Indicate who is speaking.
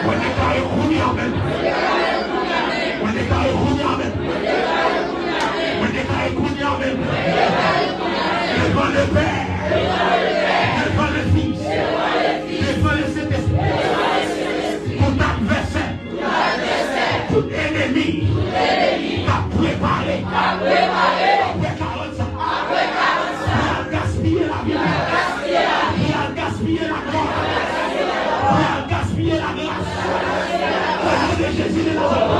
Speaker 1: When they call you Kunyaman. When they call you Kunyaman. When they call you Kunyaman. Devant le Père. Devant le Fils. Devant le Saint-Esprit. Tout adversaire. Tout ennemi. A préparé. Après 40 ans. Il a gaspillé la vie. Il a gaspillé la gloire. Il a gaspillé la grâce. Au nom de Jésus de Nazareth.